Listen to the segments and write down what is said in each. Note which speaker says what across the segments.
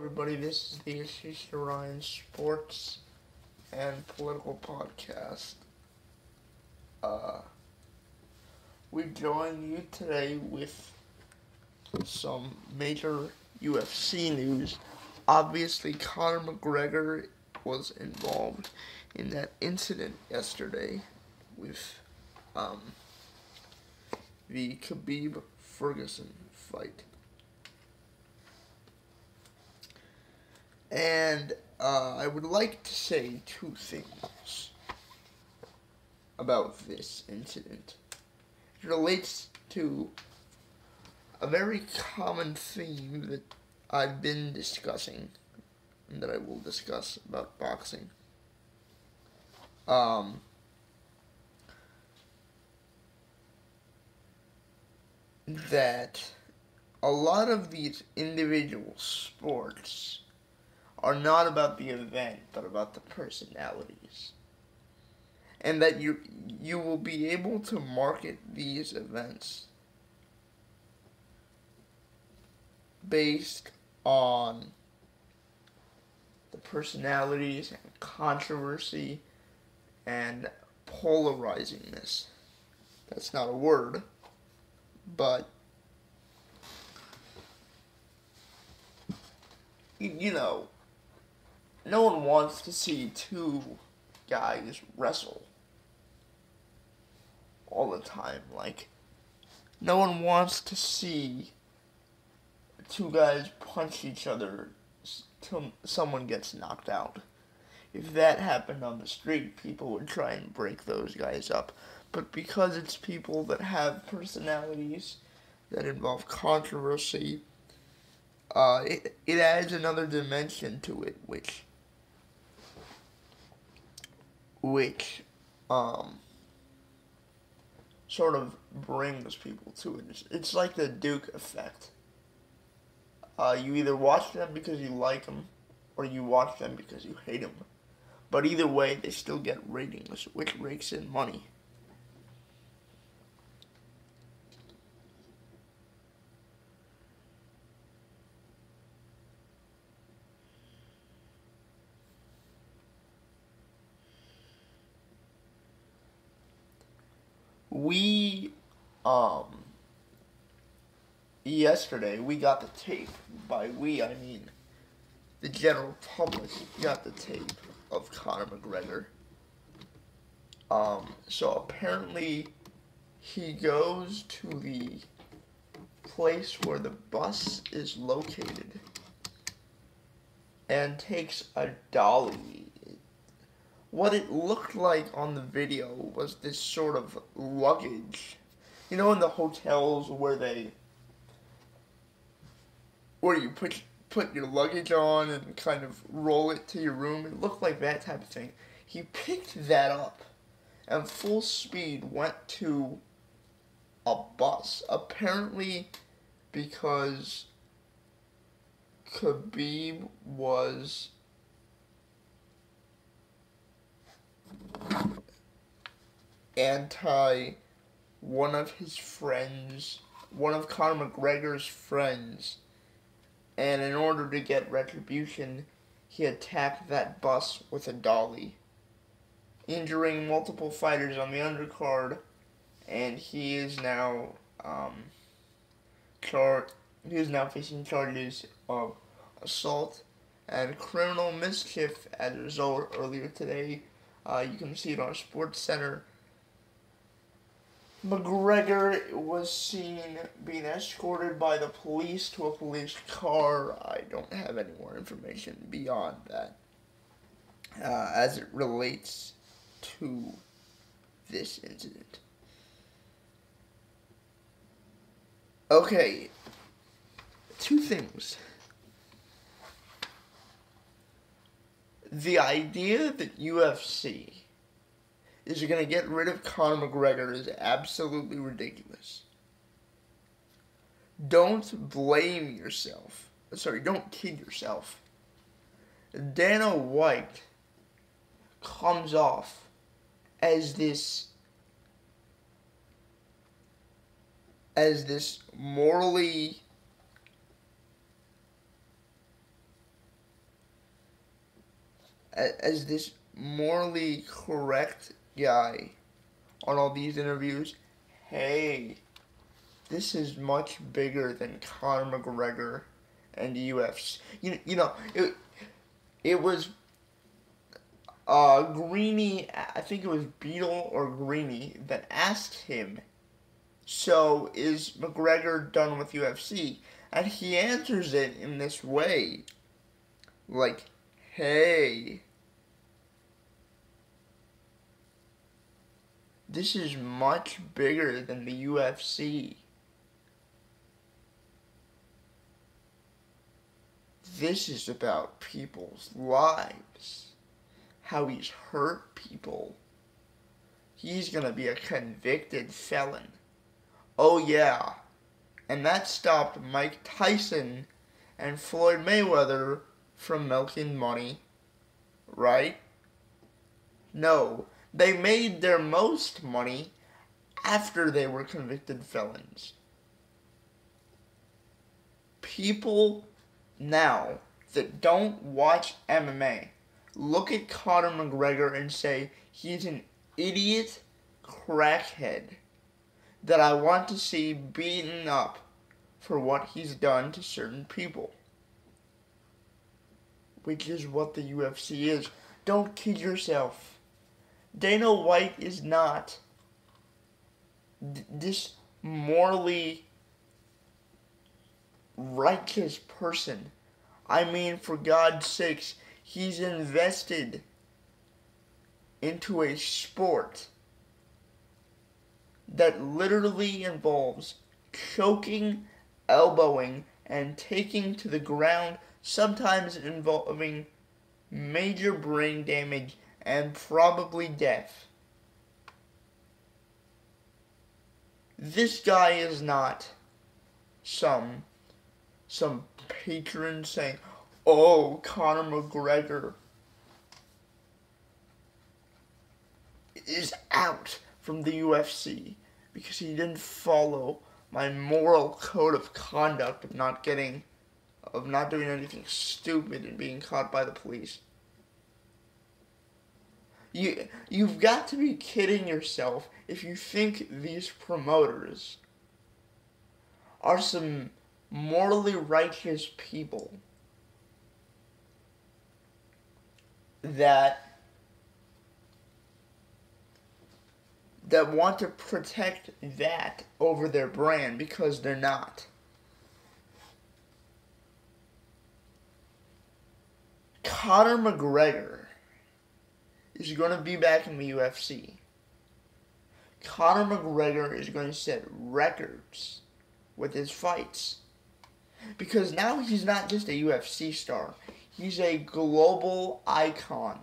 Speaker 1: everybody. This is the Issues to Ryan Sports and Political Podcast. We join you today with some major UFC news. Obviously, Conor McGregor was involved in that incident yesterday with the Khabib Ferguson fight. And I would like to say two things about this incident. It relates to a very common theme that I've been discussing and that I will discuss about boxing. That a lot of these individual sports are not about the event, but about the personalities. And that you will be able to market these events based on the personalities and controversy and polarizingness. That's not a word, but you know, no one wants to see two guys wrestle all the time. Like, no one wants to see two guys punch each other till someone gets knocked out. If that happened on the street, people would try and break those guys up. But because it's people that have personalities that involve controversy, it adds another dimension to it, which sort of brings people to it. It's like the Duke effect. You either watch them because you like them, or you watch them because you hate them. But either way, they still get ratings, which rakes in money. We, yesterday, we got the tape. By we, I mean the general public got the tape of Conor McGregor. So apparently he goes to the place where the bus is located and takes a dolly. What it looked like on the video was this sort of luggage. You know, in the hotels where you put your luggage on and kind of roll it to your room. It looked like that type of thing. He picked that up and full speed went to a bus. Apparently because Khabib was anti one of Conor McGregor's friends, and in order to get retribution, he attacked that bus with a dolly, injuring multiple fighters on the undercard, and he is now facing charges of assault and criminal mischief as a result. Earlier today, you can see it on SportsCenter. McGregor was seen being escorted by the police to a police car. I don't have any more information beyond that as it relates to this incident. Okay, two things. The idea that UFC is going to get rid of Conor McGregor is absolutely ridiculous. Don't blame yourself. Don't kid yourself. Dana White comes off as this morally as this morally correct guy on all these interviews, hey, this is much bigger than Conor McGregor and the UFC. It was Greeny, I think it was Beetle or Greeny, that asked him, so is McGregor done with UFC? And he answers it in this way, like, hey, this is much bigger than the UFC. This is about people's lives. How he's hurt people. He's gonna be a convicted felon. Oh yeah. And that stopped Mike Tyson and Floyd Mayweather from milking money. Right? No. They made their most money after they were convicted felons. People now that don't watch MMA look at Conor McGregor and say he's an idiot crackhead that I want to see beaten up for what he's done to certain people. Which is what the UFC is. Don't kid yourself. Dana White is not this morally righteous person. I mean, for God's sakes, he's invested into a sport that literally involves choking, elbowing, and taking to the ground, sometimes involving major brain damage and probably death. This guy is not some patron saying, oh, Conor McGregor is out from the UFC because he didn't follow my moral code of conduct of not doing anything stupid and being caught by the police. You've got to be kidding yourself if you think these promoters are some morally righteous people that want to protect that over their brand, because they're not. Conor McGregor is going to be back in the UFC. Conor McGregor is going to set records with his fights. Because now he's not just a UFC star. He's a global icon.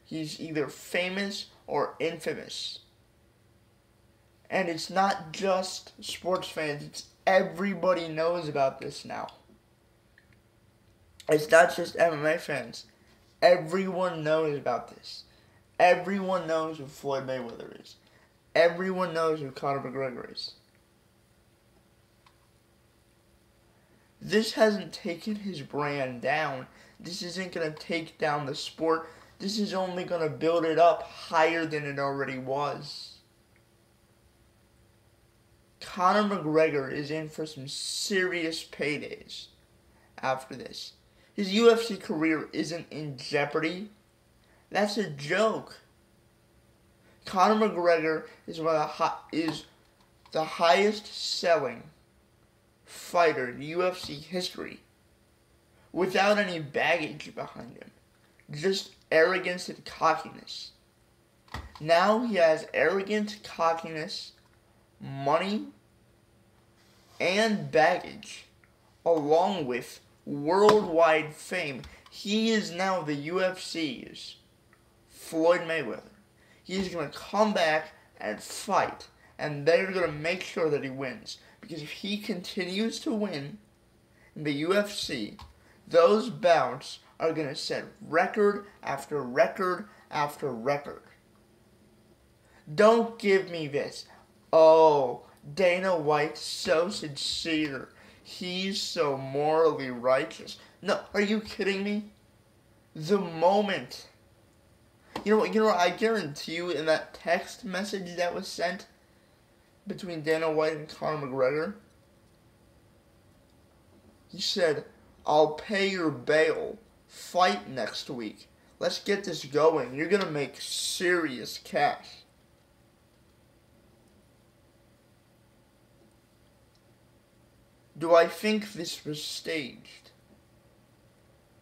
Speaker 1: He's either famous or infamous. And it's not just sports fans. It's everybody knows about this now. It's not just MMA fans. Everyone knows about this. Everyone knows who Floyd Mayweather is. Everyone knows who Conor McGregor is. This hasn't taken his brand down. This isn't going to take down the sport. This is only going to build it up higher than it already was. Conor McGregor is in for some serious paydays after this. His UFC career isn't in jeopardy. That's a joke. Conor McGregor is the highest selling fighter in UFC history without any baggage behind him. Just arrogance and cockiness. Now he has arrogance, cockiness, money, and baggage, along with worldwide fame. He is now the UFC's Floyd Mayweather. He's going to come back and fight, and they're going to make sure that he wins. Because if he continues to win in the UFC, those bouts are going to set record after record after record. Don't give me this. Oh, Dana White's so sincere. He's so morally righteous. No, are you kidding me? The moment, I guarantee you in that text message that was sent between Dana White and Conor McGregor, he said, "I'll pay your bail. Fight next week. Let's get this going. You're going to make serious cash." Do I think this was staged?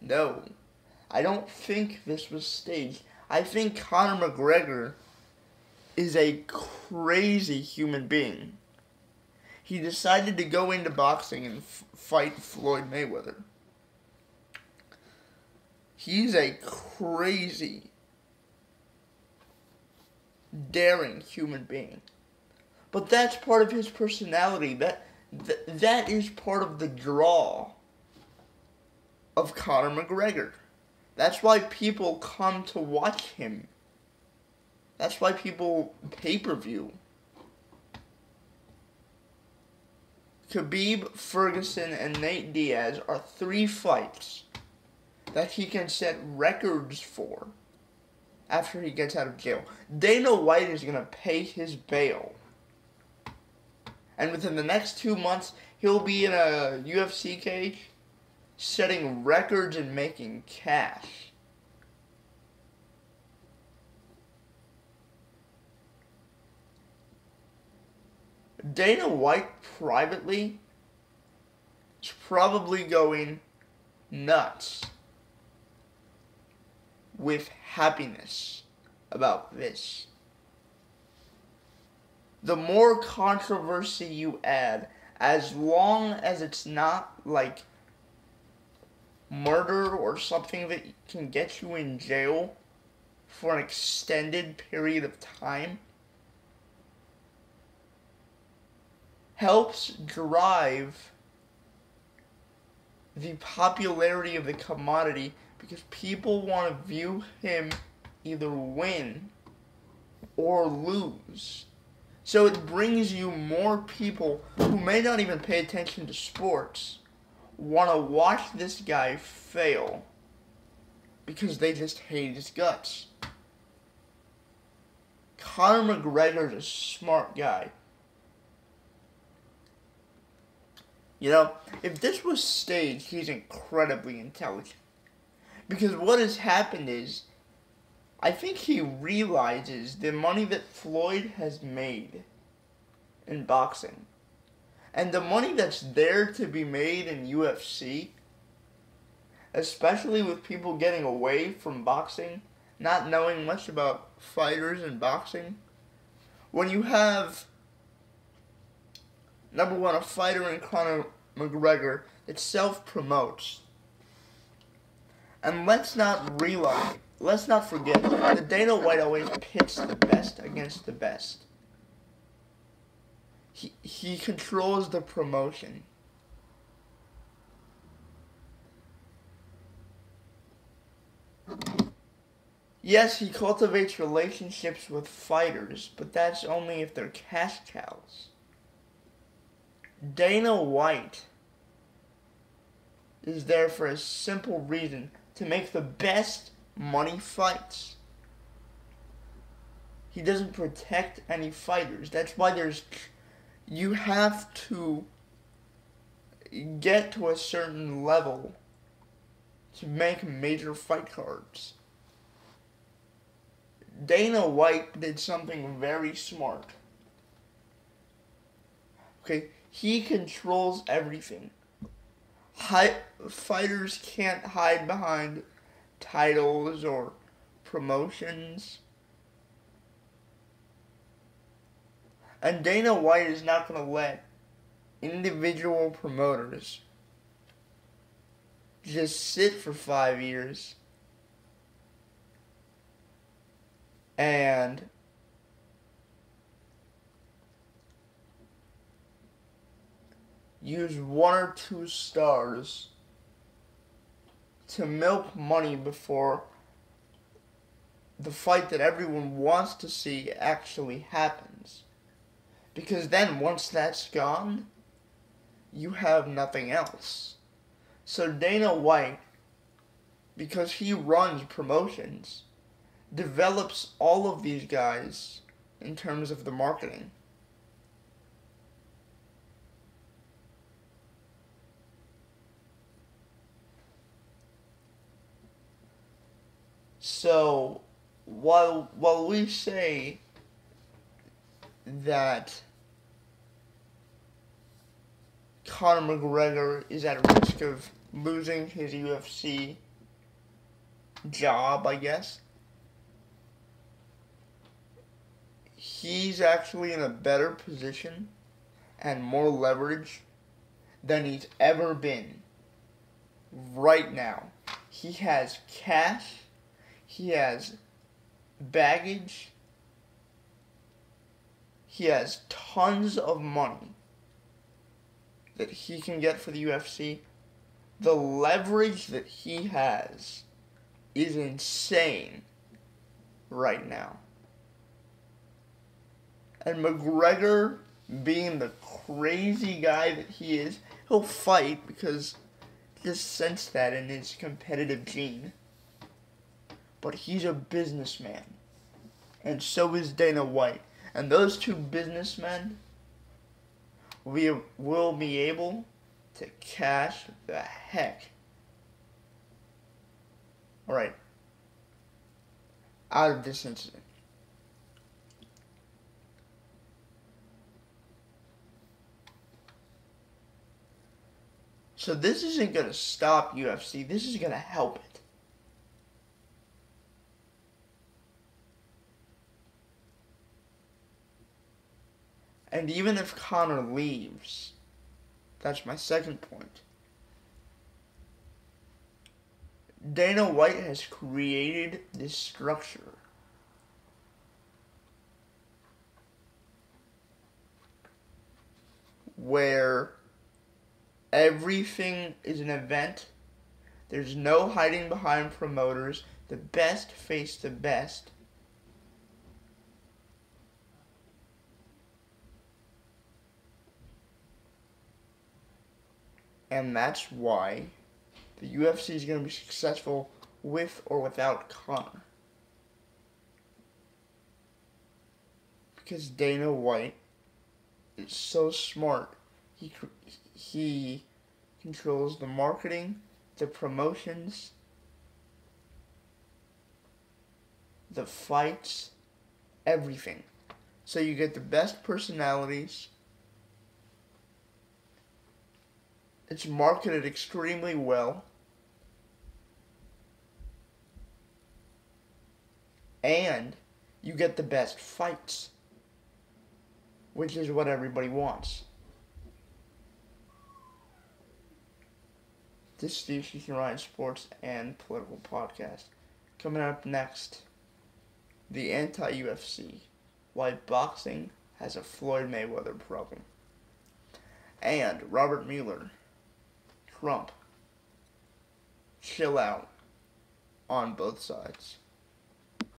Speaker 1: No. I don't think this was staged. I think Conor McGregor is a crazy human being. He decided to go into boxing and fight Floyd Mayweather. He's a crazy, daring human being. But that's part of his personality. That is part of the draw of Conor McGregor. That's why people come to watch him. That's why people pay-per-view. Khabib, Ferguson, and Nate Diaz are 3 fights that he can set records for after he gets out of jail. Dana White is going to pay his bail. And within the next 2 months, he'll be in a UFC cage setting records and making cash. Dana White privately is probably going nuts with happiness about this. The more controversy you add, as long as it's not like murder or something that can get you in jail for an extended period of time, helps drive the popularity of the commodity, because people want to view him either win or lose. So it brings you more people who may not even pay attention to sports, want to watch this guy fail because they just hate his guts. Conor McGregor's a smart guy. If this was staged, he's incredibly intelligent. Because what has happened is, I think he realizes the money that Floyd has made in boxing, and the money that's there to be made in UFC, especially with people getting away from boxing, not knowing much about fighters and boxing. When you have, number one, a fighter in Conor McGregor that self-promotes. And let's not forget that Dana White always pits the best against the best. He controls the promotion. Yes, he cultivates relationships with fighters, but that's only if they're cash cows. Dana White is there for a simple reason: to make the best money fights. He doesn't protect any fighters. That's why you have to get to a certain level to make major fight cards. Dana White did something very smart. Okay, he controls everything. Fighters can't hide behind titles or promotions. And Dana White is not going to let individual promoters just sit for 5 years and use 1 or 2 stars to milk money before the fight that everyone wants to see actually happens. Because then, once that's gone, you have nothing else. So Dana White because he runs promotions, develops all of these guys in terms of the marketing. So, while we say that Conor McGregor is at risk of losing his UFC job, I guess, he's actually in a better position and more leverage than he's ever been right now. He has cash, he has baggage, he has tons of money that he can get for the UFC. The leverage that he has is insane right now. And McGregor, being the crazy guy that he is, he'll fight because just sense that in his competitive gene. But he's a businessman. And so is Dana White. And those two businessmen will be able to cash the heck. Alright. Out of this incident. So this isn't going to stop UFC. This is going to help it. And even if Conor leaves, that's my second point. Dana White has created this structure where everything is an event. There's no hiding behind promoters. The best face the best. And that's why the UFC is going to be successful with or without Conor. Because Dana White is so smart. He controls the marketing, the promotions, the fights, everything. So you get the best personalities. It's marketed extremely well. And you get the best fights, which is what everybody wants. This is Steve Seeking Ryan Sports and Political Podcast. Coming up next, the anti-UFC, why boxing has a Floyd Mayweather problem. And Robert Mueller, Trump, chill out on both sides.